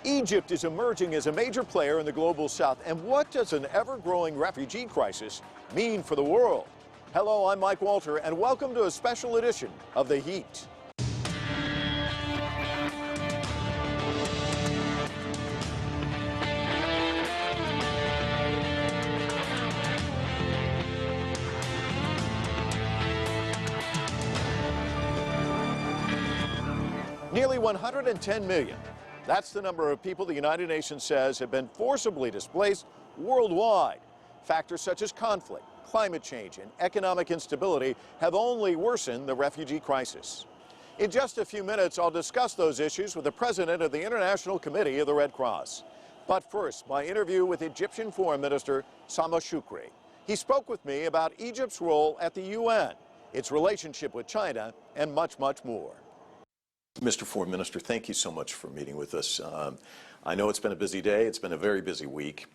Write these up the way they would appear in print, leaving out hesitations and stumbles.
Egypt is emerging as a major player in the global south. And what does an ever-growing refugee crisis mean for the world? Hello, I'm Mike Walter, and welcome to a special edition of The Heat. Nearly 110 million. That's the number of people the United Nations says have been forcibly displaced worldwide. Factors such as conflict, climate change, and economic instability have only worsened the refugee crisis. In just a few minutes, I'll discuss those issues with the president of the International Committee of the Red Cross. But first, my interview with Egyptian Foreign Minister Sameh Shoukry. He spoke with me about Egypt's role at the UN, its relationship with China, and much, much more. Mr. Foreign Minister, thank you so much for meeting with us. I know it's been a busy day. It's been a very busy week.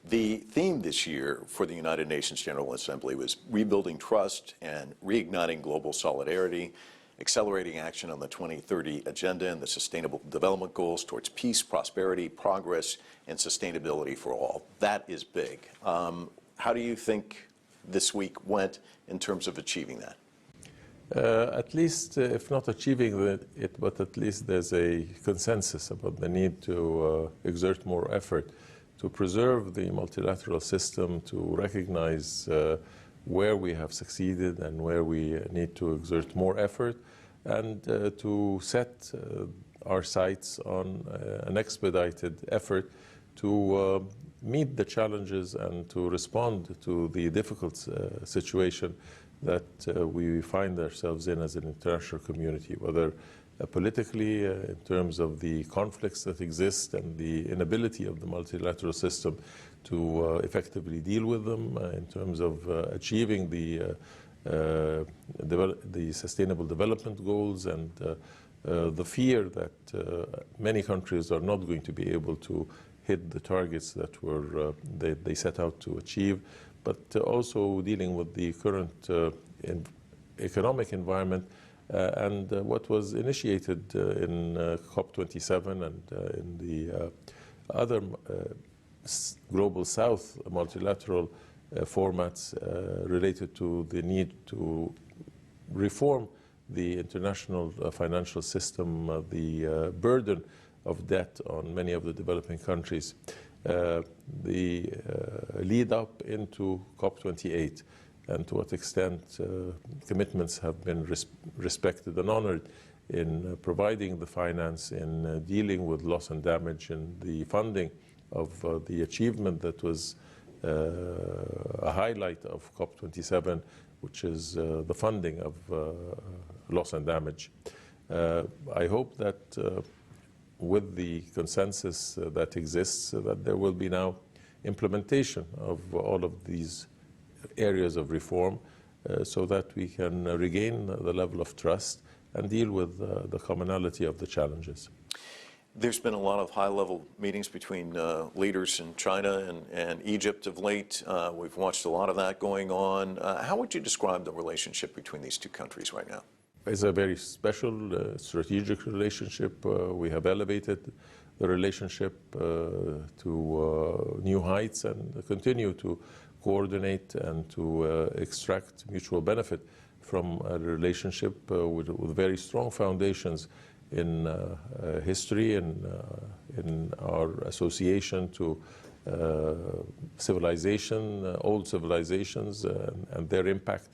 The theme this year for the United Nations General Assembly was rebuilding trust and reigniting global solidarity, accelerating action on the 2030 Agenda and the Sustainable Development Goals towards peace, prosperity, progress, and sustainability for all. That is big. How do you think this week went in terms of achieving that? At least, if not achieving it, but at least there's a consensus about the need to exert more effort to preserve the multilateral system, to recognize where we have succeeded and where we need to exert more effort, and to set our sights on an expedited effort to meet the challenges and to respond to the difficult situation that we find ourselves in as an international community, whether politically in terms of the conflicts that exist and the inability of the multilateral system to effectively deal with them, in terms of achieving the Sustainable Development Goals, and the fear that many countries are not going to be able to hit the targets that they set out to achieve, but also dealing with the current economic environment and what was initiated in COP27 and in the other Global South multilateral formats related to the need to reform the international financial system, the burden of debt on many of the developing countries. The lead up into COP28 and to what extent commitments have been respected and honored in providing the finance, in dealing with loss and damage, and the funding of the achievement that was a highlight of COP27, which is the funding of loss and damage. I hope that with the consensus that exists, that there will be now implementation of all of these areas of reform so that we can regain the level of trust and deal with the commonality of the challenges. There's been a lot of high-level meetings between leaders in China and Egypt of late. We've watched a lot of that going on. How would you describe the relationship between these two countries right now? It's a very special strategic relationship. We have elevated the relationship to new heights and continue to coordinate and to extract mutual benefit from a relationship with very strong foundations in history and in our association to civilization, old civilizations, and their impact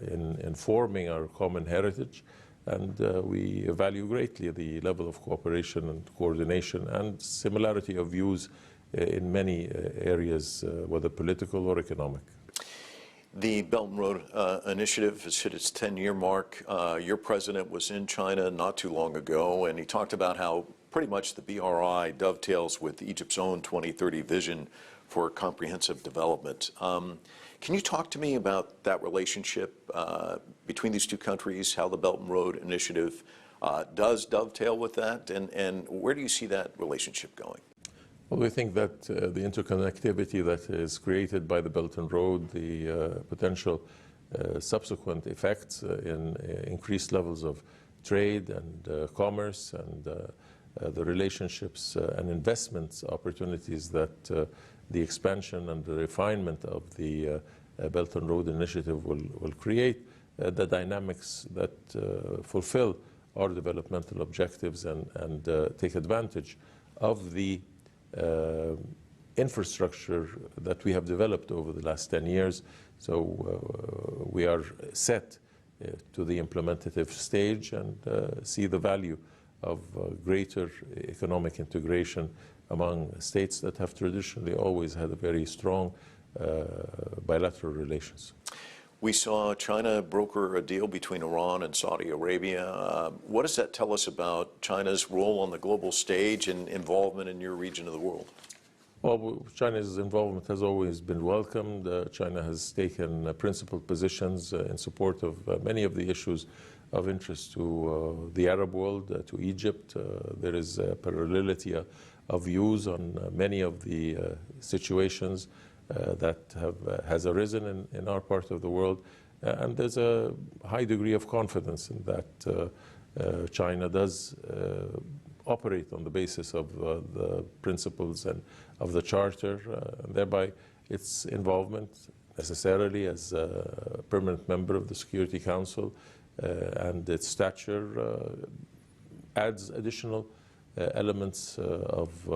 in forming our common heritage. And we value greatly the level of cooperation and coordination and similarity of views in many areas, whether political or economic. The Belt and Road Initiative has hit its 10-year mark. Your president was in China not too long ago, and he talked about how pretty much the BRI dovetails with Egypt's own 2030 vision for comprehensive development. Can you talk to me about that relationship between these two countries, how the Belt and Road Initiative does dovetail with that, and where do you see that relationship going? Well, we think that the interconnectivity that is created by the Belt and Road, the potential subsequent effects in increased levels of trade and commerce and the relationships and investments opportunities that the expansion and the refinement of the Belt and Road Initiative will create, the dynamics that fulfill our developmental objectives and take advantage of the infrastructure that we have developed over the last 10 years. So we are set to the implementative stage and see the value of greater economic integration among states that have traditionally always had a very strong bilateral relations. We saw China broker a deal between Iran and Saudi Arabia. What does that tell us about China's role on the global stage and involvement in your region of the world? Well, China's involvement has always been welcomed. China has taken principled positions in support of many of the issues of interest to the Arab world, to Egypt. There is a parallelity of views on many of the situations that has arisen in our part of the world. And there's a high degree of confidence in that China does operate on the basis of the principles and of the Charter, and thereby its involvement necessarily as a permanent member of the Security Council and its stature adds additional elements of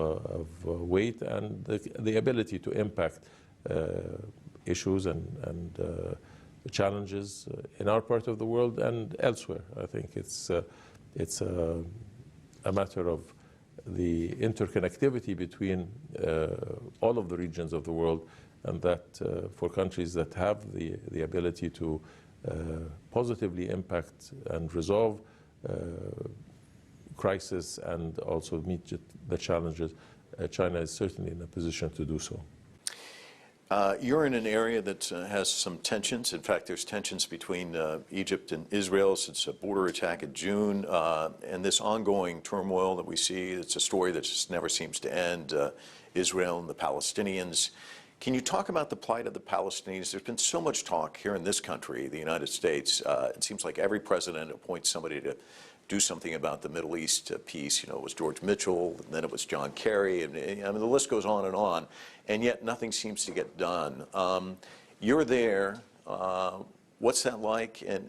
weight and the ability to impact issues and challenges in our part of the world and elsewhere. I think it's a matter of the interconnectivity between all of the regions of the world, and that for countries that have the ability to positively impact and resolve crisis and also meet the challenges, China is certainly in a position to do so. You're in an area that has some tensions. In fact, there's tensions between Egypt and Israel since a border attack in June, and this ongoing turmoil that we see. It's a story that just never seems to end, Israel and the Palestinians. Can you talk about the plight of the Palestinians? There's been so much talk here in this country, the United States. It seems like every president appoints somebody to do something about the Middle East piece. You know, it was George Mitchell, and then it was John Kerry, and I mean, the list goes on, and yet nothing seems to get done. You're there. What's that like, and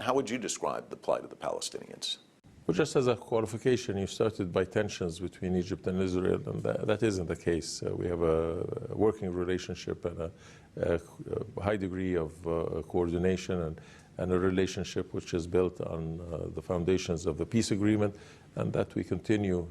how would you describe the plight of the Palestinians? Well, just as a qualification, you started by tensions between Egypt and Israel, and that isn't the case. We have a working relationship and a high degree of coordination and a relationship which is built on the foundations of the peace agreement, and that we continue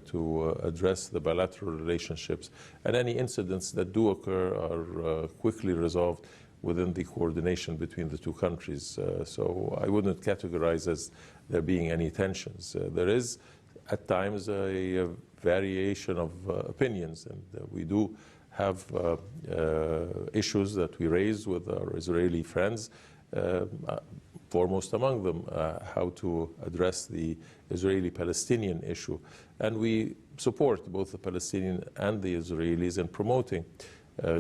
to address the bilateral relationships. And any incidents that do occur are quickly resolved within the coordination between the two countries. So I wouldn't categorize as there being any tensions. There is at times a variation of opinions, and we do have issues that we raise with our Israeli friends, foremost among them how to address the Israeli-Palestinian issue. And we support both the Palestinian and the Israelis in promoting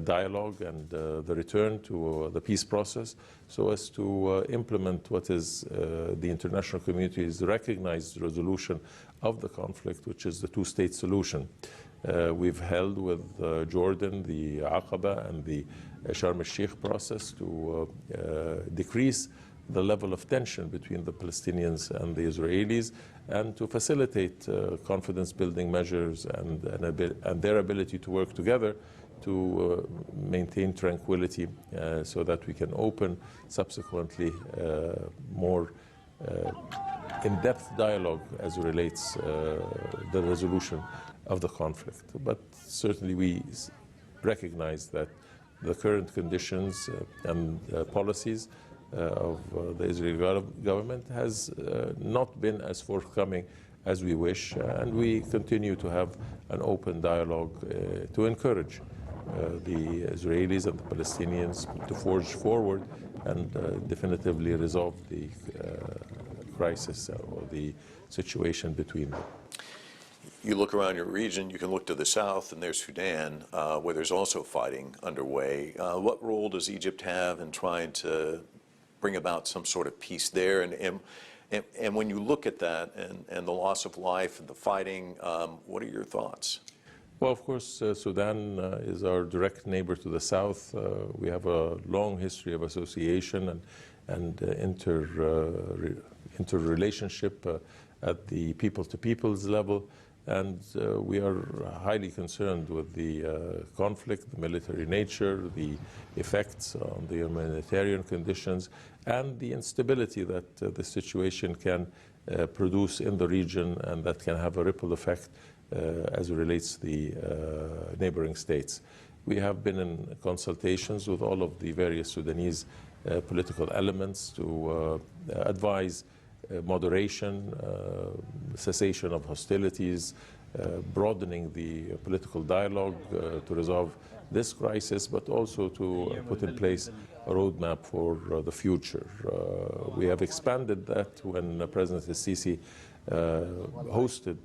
dialogue and the return to the peace process, so as to implement what is the international community's recognized resolution of the conflict, which is the two-state solution. We've held with Jordan the Aqaba and the Sharm el-Sheikh process to decrease the level of tension between the Palestinians and the Israelis, and to facilitate confidence-building measures and their ability to work together to maintain tranquility, so that we can open subsequently more in-depth dialogue as it relates the resolution of the conflict. But certainly we recognize that the current conditions and policies of the Israeli government has not been as forthcoming as we wish, and we continue to have an open dialogue to encourage the Israelis and the Palestinians to forge forward and definitively resolve the crisis or the situation between them. You look around your region, you can look to the south, and there's Sudan, where there's also fighting underway. What role does Egypt have in trying to bring about some sort of peace there? And And when you look at that and the loss of life and the fighting, what are your thoughts? Well, of course, Sudan is our direct neighbor to the south. We have a long history of association and interrelationship at the people-to-peoples level. And we are highly concerned with the conflict, the military nature, the effects on the humanitarian conditions, and the instability that the situation can produce in the region, and that can have a ripple effect as it relates to the neighboring states. We have been in consultations with all of the various Sudanese political elements to advise moderation, cessation of hostilities, broadening the political dialogue to resolve this crisis, but also to put in place a roadmap for the future. We have expanded that when President Sisi hosted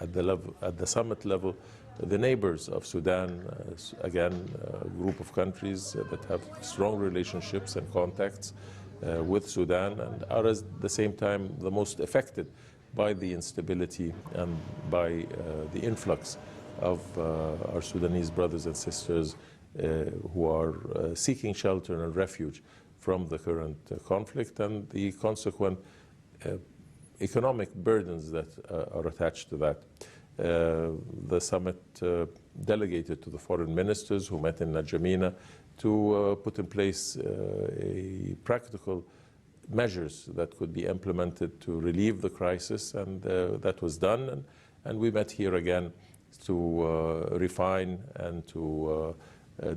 at the summit level the neighbors of Sudan, again, a group of countries that have strong relationships and contacts with Sudan and are at the same time the most affected by the instability and by the influx of our Sudanese brothers and sisters who are seeking shelter and refuge from the current conflict and the consequent economic burdens that are attached to that. The summit delegated to the foreign ministers who met in N'Djamena to put in place practical measures that could be implemented to relieve the crisis, and that was done. And we met here again to refine and to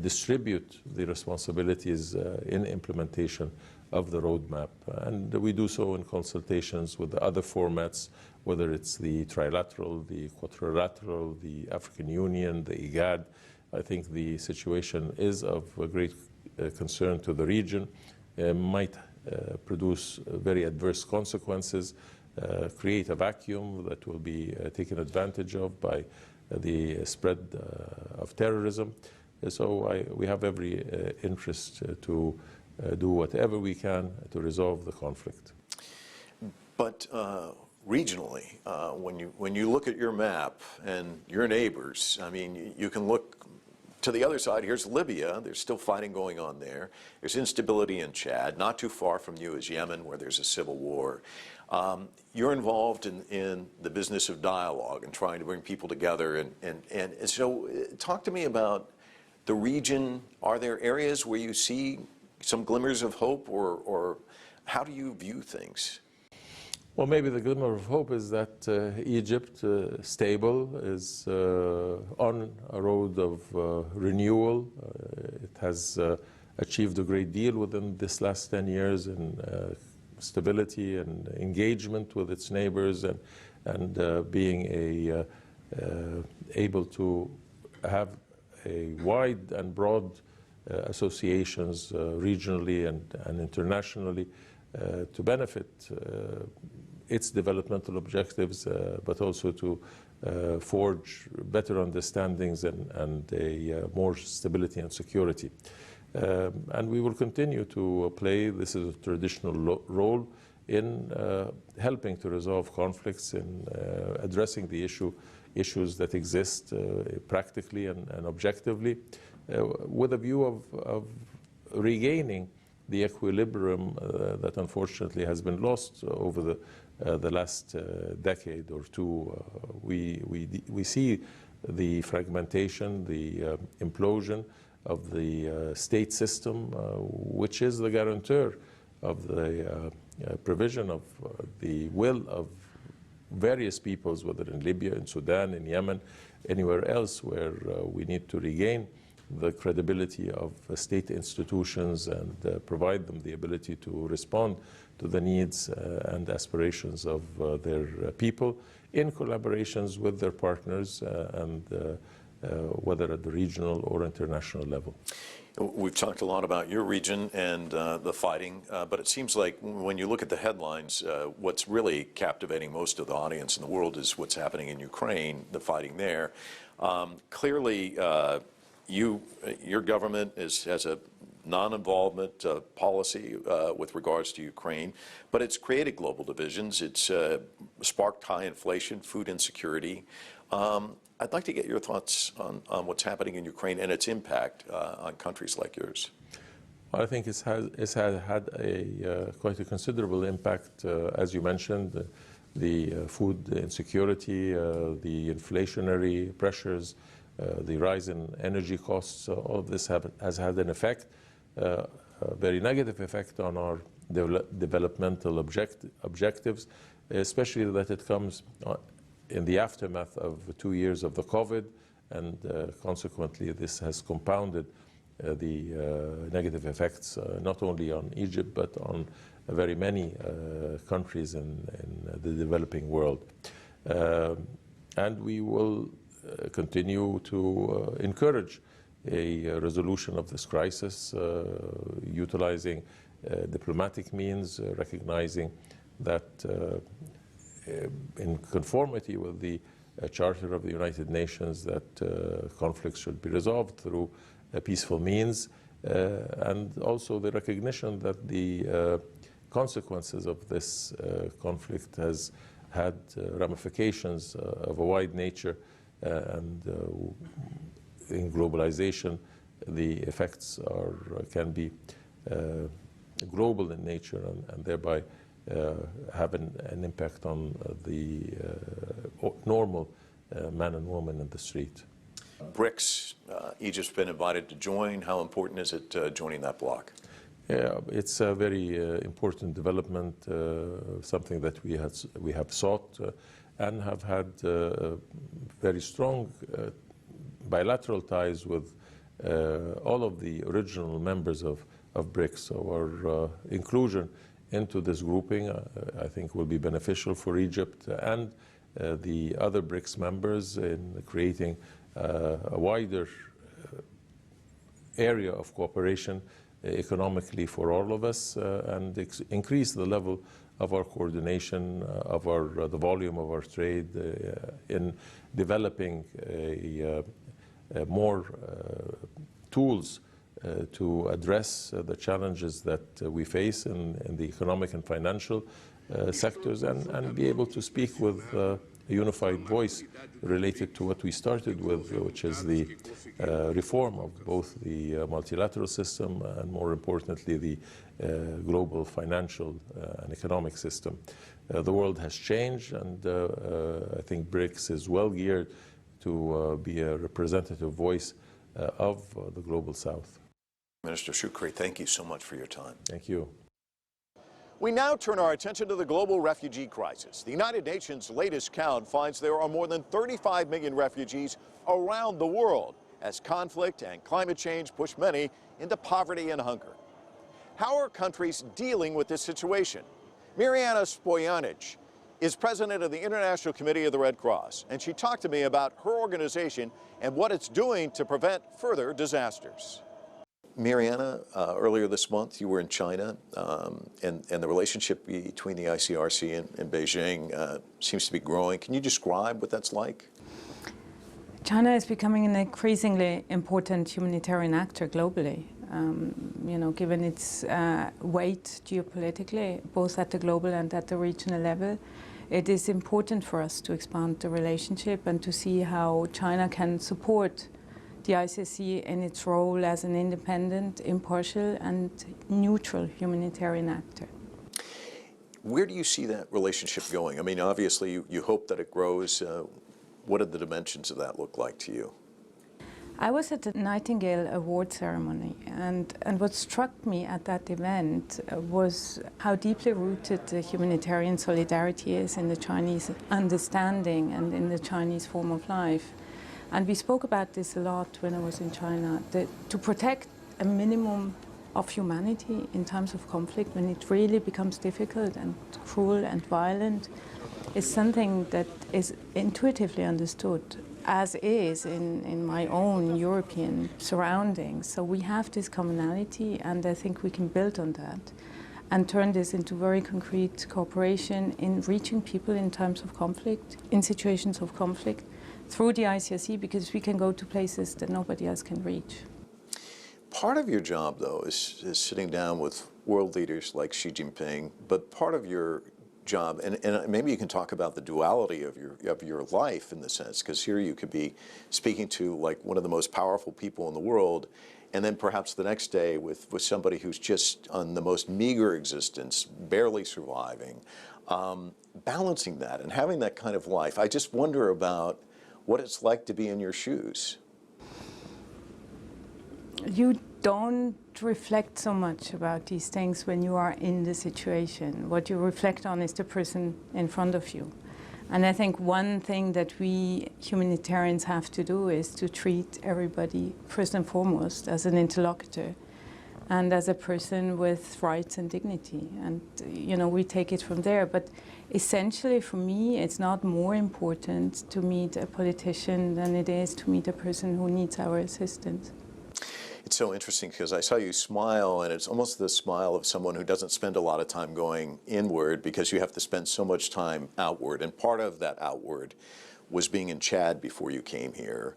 distribute the responsibilities in implementation of the roadmap. And we do so in consultations with the other formats, whether it's the trilateral, the quadrilateral, the African Union, the IGAD. I think the situation is of great concern to the region, might produce very adverse consequences, create a vacuum that will be taken advantage of by the spread of terrorism. So we have every interest to do whatever we can to resolve the conflict. But regionally, when you look at your map and your neighbors, I mean, you can look to the other side. Here's Libya. There's still fighting going on there. There's instability in Chad. Not too far from you is Yemen, where there's a civil war. You're involved in the business of dialogue and trying to bring people together. And so talk to me about the region. Are there areas where you see some glimmers of hope, or how do you view things? Well, maybe the glimmer of hope is that Egypt, stable, is on a road of renewal. It has achieved a great deal within this last 10 years in stability and engagement with its neighbors, and being able to have a wide and broad associations regionally and internationally to benefit its developmental objectives, but also to forge better understandings and a more stability and security. And we will continue to play, this is a traditional role in helping to resolve conflicts, in addressing the issues that exist practically and objectively, with a view of regaining the equilibrium that unfortunately has been lost over the last decade or two. We see the fragmentation, the implosion of the state system, which is the guarantor of the provision of the will of various peoples, whether in Libya, in Sudan, in Yemen, anywhere else where we need to regain the credibility of state institutions and provide them the ability to respond to the needs and aspirations of their people in collaborations with their partners, and whether at the regional or international level. We've talked a lot about your region and the fighting, but it seems like when you look at the headlines, what's really captivating most of the audience in the world is what's happening in Ukraine, the fighting there. Clearly, your government has a non-involvement policy with regards to Ukraine, but it's created global divisions. It's sparked high inflation, food insecurity. I'd like to get your thoughts on what's happening in Ukraine and its impact on countries like yours. I think it's had a quite a considerable impact, as you mentioned, the food insecurity, the inflationary pressures, the rise in energy costs. All of this has had an effect, a very negative effect on our developmental objectives, especially that it comes in the aftermath of 2 years of the COVID, and consequently this has compounded the negative effects not only on Egypt but on very many countries in the developing world. And we will continue to encourage a resolution of this crisis, utilizing diplomatic means, recognizing that in conformity with the Charter of the United Nations, that conflicts should be resolved through peaceful means, and also the recognition that the consequences of this conflict has had ramifications of a wide nature, and in globalization the effects can be global in nature, and thereby have an impact on the normal man and woman in the street. BRICS, Egypt's been invited to join. How important is it joining that bloc? Yeah, it's a very important development, something that we have sought and have had very strong bilateral ties with all of the original members of BRICS. So our inclusion into this grouping, I think, will be beneficial for Egypt and the other BRICS members in creating a wider area of cooperation economically for all of us, and increase the level of our coordination, of the volume of our trade, in developing more tools to address the challenges that we face in the economic and financial sectors, and be able to speak with a unified voice related to what we started with, which is the reform of both the multilateral system and, more importantly, the global financial and economic system. The world has changed, and I think BRICS is well geared to be a representative voice of the global South. Minister Shoukry, thank you so much for your time. Thank you. We now turn our attention to the global refugee crisis. The United Nations' latest count finds there are more than 35 million refugees around the world as conflict and climate change push many into poverty and hunger. How are countries dealing with this situation? Mirjana Spoljaric is president of the International Committee of the Red Cross, and she talked to me about her organization and what it's doing to prevent further disasters. Mirjana, earlier this month you were in China, and the relationship between the ICRC and Beijing seems to be growing. Can you describe what that's like? China is becoming an increasingly important humanitarian actor globally, you know, given its weight geopolitically, both at the global and at the regional level. It is important for us to expand the relationship and to see how China can support the ICC in its role as an independent, impartial and neutral humanitarian actor. Where do you see that relationship going? I mean, obviously you hope that it grows. What did the dimensions of that look like to you? I was at the Nightingale Award ceremony, and what struck me at that event was how deeply rooted the humanitarian solidarity is in the Chinese understanding and in the Chinese form of life. And we spoke about this a lot when I was in China, that to protect a minimum of humanity in times of conflict, when it really becomes difficult and cruel and violent, is something that is intuitively understood, as is in my own European surroundings. So we have this commonality, and I think we can build on that and turn this into very concrete cooperation in reaching people in times of conflict, in situations of conflict, through the ICRC, because we can go to places that nobody else can reach. Part of your job, though, is sitting down with world leaders like Xi Jinping, but part of your job, and maybe you can talk about the duality of your life in the sense, because here you could be speaking to like one of the most powerful people in the world, and then perhaps the next day with somebody who's just on the most meager existence, barely surviving, balancing that and having that kind of life. I just wonder about what it's like to be in your shoes. You don't reflect so much about these things when you are in the situation. What you reflect on is the person in front of you. And I think one thing that we humanitarians have to do is to treat everybody first and foremost as an interlocutor and as a person with rights and dignity. And you know, we take it from there. But essentially for me, it's not more important to meet a politician than it is to meet a person who needs our assistance. It's so interesting because I saw you smile, and it's almost the smile of someone who doesn't spend a lot of time going inward because you have to spend so much time outward. And part of that outward was being in Chad before you came here.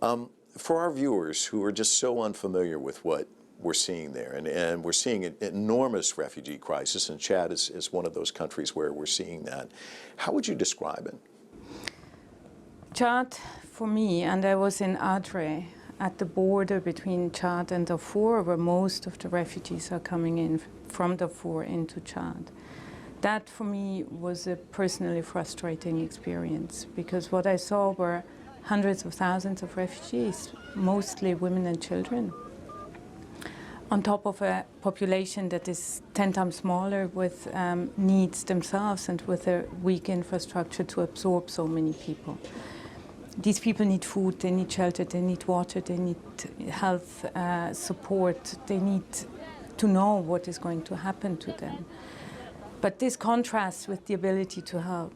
For our viewers who are just so unfamiliar with what we're seeing there, and we're seeing an enormous refugee crisis, and Chad is one of those countries where we're seeing that. How would you describe it? Chad, for me, and I was in Adre, at the border between Chad and Darfur, where most of the refugees are coming in from Darfur into Chad. That, for me, was a personally frustrating experience, because what I saw were hundreds of thousands of refugees, mostly women and children, on top of a population that is 10 times smaller with needs themselves and with a weak infrastructure to absorb so many people. These people need food, they need shelter, they need water, they need health support, they need to know what is going to happen to them. But this contrasts with the ability to help.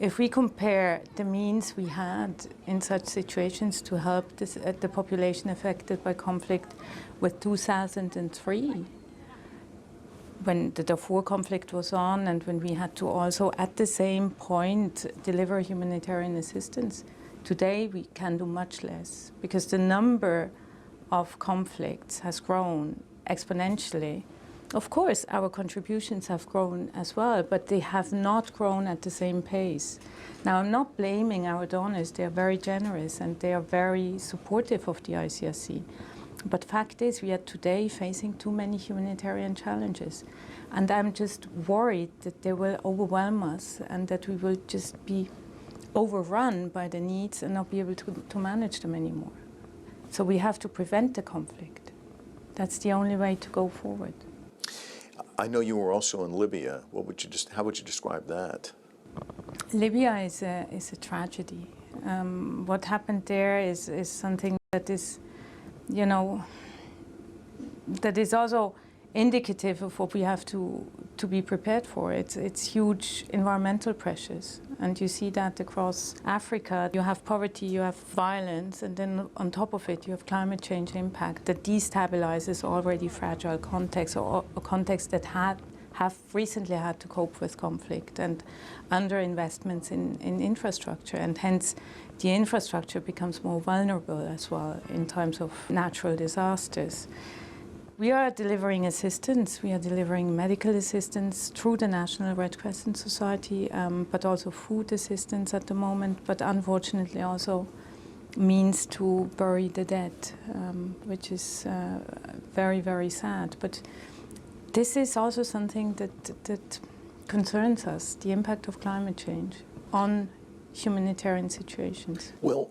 If we compare the means we had in such situations to help the population affected by conflict with 2003, when the Darfur conflict was on and when we had to also at the same point deliver humanitarian assistance, today we can do much less because the number of conflicts has grown exponentially. Of course, our contributions have grown as well, but they have not grown at the same pace. Now, I'm not blaming our donors. They are very generous and they are very supportive of the ICRC. But fact is, we are today facing too many humanitarian challenges. And I'm just worried that they will overwhelm us and that we will just be overrun by the needs and not be able to manage them anymore. So we have to prevent the conflict. That's the only way to go forward. I know you were also in Libya. How would you describe that? Libya is a tragedy. What happened there is something that is, you know, that is also indicative of what we have to be prepared for. It's huge environmental pressures. And you see that across Africa. You have poverty, you have violence, and then on top of it, you have climate change impact that destabilizes already fragile contexts, or a context that have recently had to cope with conflict and underinvestments in infrastructure. And hence, the infrastructure becomes more vulnerable as well in times of natural disasters. We are delivering assistance. We are delivering medical assistance through the National Red Crescent Society, but also food assistance at the moment, but unfortunately also means to bury the dead, which is very, very sad. But this is also something that concerns us, the impact of climate change on humanitarian situations. Well,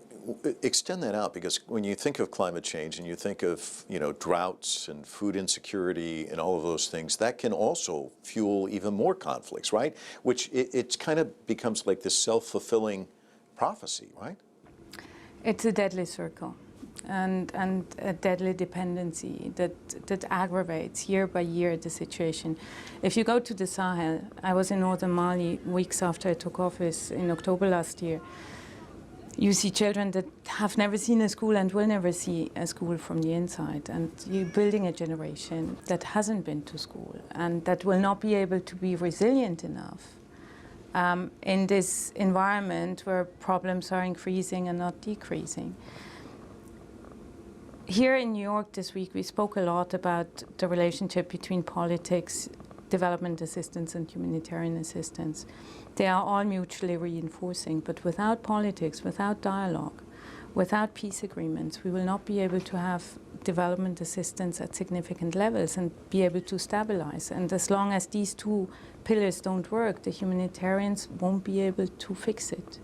extend that out, because when you think of climate change and you think of, you know, droughts and food insecurity and all of those things, that can also fuel even more conflicts, right? Which it kind of becomes like this self-fulfilling prophecy, right? It's a deadly circle and a deadly dependency that aggravates year by year the situation. If you go to the Sahel, I was in northern Mali weeks after I took office in October last year. You see children that have never seen a school and will never see a school from the inside. And you're building a generation that hasn't been to school and that will not be able to be resilient enough in this environment where problems are increasing and not decreasing. Here in New York this week, we spoke a lot about the relationship between politics, development assistance, and humanitarian assistance. They are all mutually reinforcing, but without politics, without dialogue, without peace agreements, we will not be able to have development assistance at significant levels and be able to stabilize. And as long as these two pillars don't work, the humanitarians won't be able to fix it.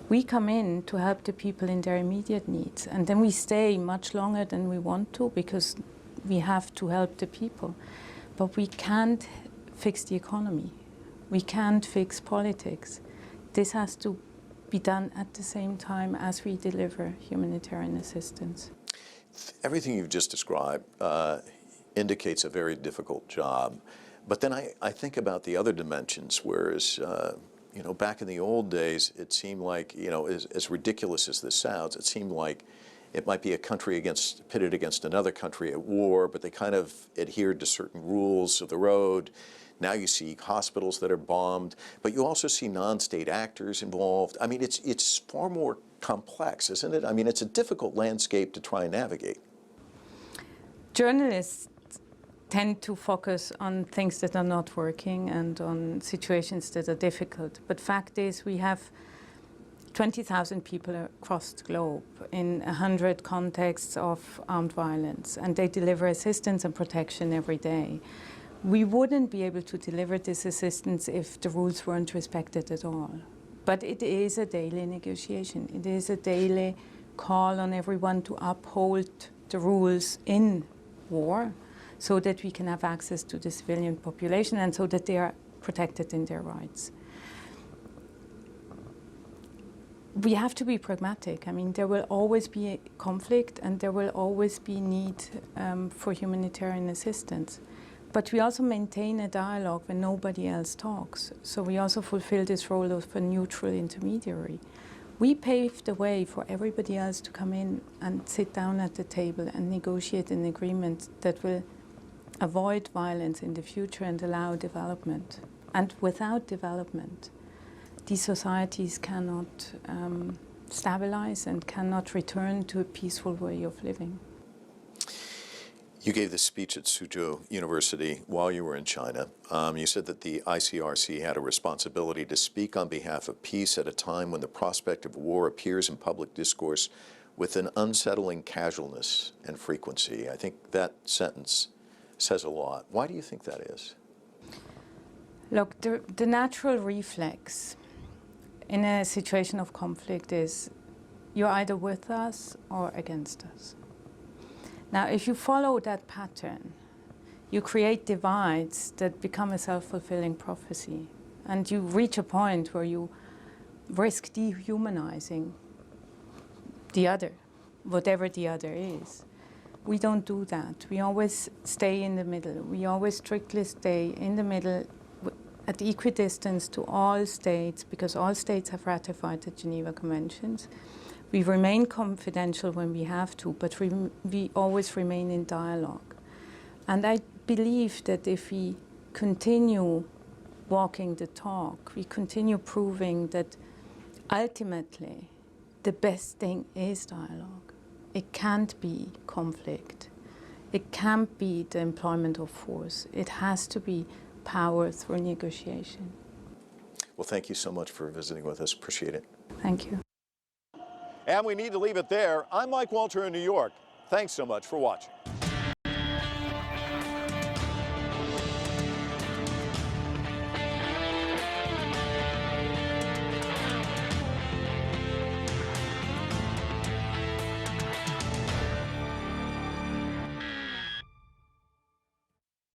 We come in to help the people in their immediate needs, and then we stay much longer than we want to because we have to help the people. But we can't fix the economy. We can't fix politics. This has to be done at the same time as we deliver humanitarian assistance. Everything you've just described indicates a very difficult job. But then I think about the other dimensions, whereas you know, back in the old days, it seemed like, you know, as ridiculous as this sounds, it seemed like it might be a country pitted against another country at war, but they kind of adhered to certain rules of the road. Now you see hospitals that are bombed, but you also see non-state actors involved. I mean, it's far more complex, isn't it? I mean, it's a difficult landscape to try and navigate. Journalists tend to focus on things that are not working and on situations that are difficult. But fact is, we have 20,000 people across the globe in 100 contexts of armed violence, and they deliver assistance and protection every day. We wouldn't be able to deliver this assistance if the rules weren't respected at all. But it is a daily negotiation. It is a daily call on everyone to uphold the rules in war so that we can have access to the civilian population and so that they are protected in their rights. We have to be pragmatic. I mean, there will always be a conflict and there will always be need for humanitarian assistance. But we also maintain a dialogue when nobody else talks. So we also fulfill this role of a neutral intermediary. We pave the way for everybody else to come in and sit down at the table and negotiate an agreement that will avoid violence in the future and allow development. And without development, these societies cannot stabilize and cannot return to a peaceful way of living. You gave this speech at Suzhou University while you were in China. You said that the ICRC had a responsibility to speak on behalf of peace at a time when the prospect of war appears in public discourse with an unsettling casualness and frequency. I think that sentence says a lot. Why do you think that is? Look, the natural reflex in a situation of conflict is you're either with us or against us. Now, if you follow that pattern, you create divides that become a self-fulfilling prophecy. And you reach a point where you risk dehumanizing the other, whatever the other is. We don't do that. We always stay in the middle. We always strictly stay in the middle at equidistance to all states, because all states have ratified the Geneva Conventions. We remain confidential when we have to, but we always remain in dialogue. And I believe that if we continue walking the talk, we continue proving that ultimately the best thing is dialogue. It can't be conflict. It can't be the employment of force. It has to be power through negotiation. Well, thank you so much for visiting with us. Appreciate it. Thank you. And we need to leave it there. I'm Mike Walter in New York. Thanks so much for watching.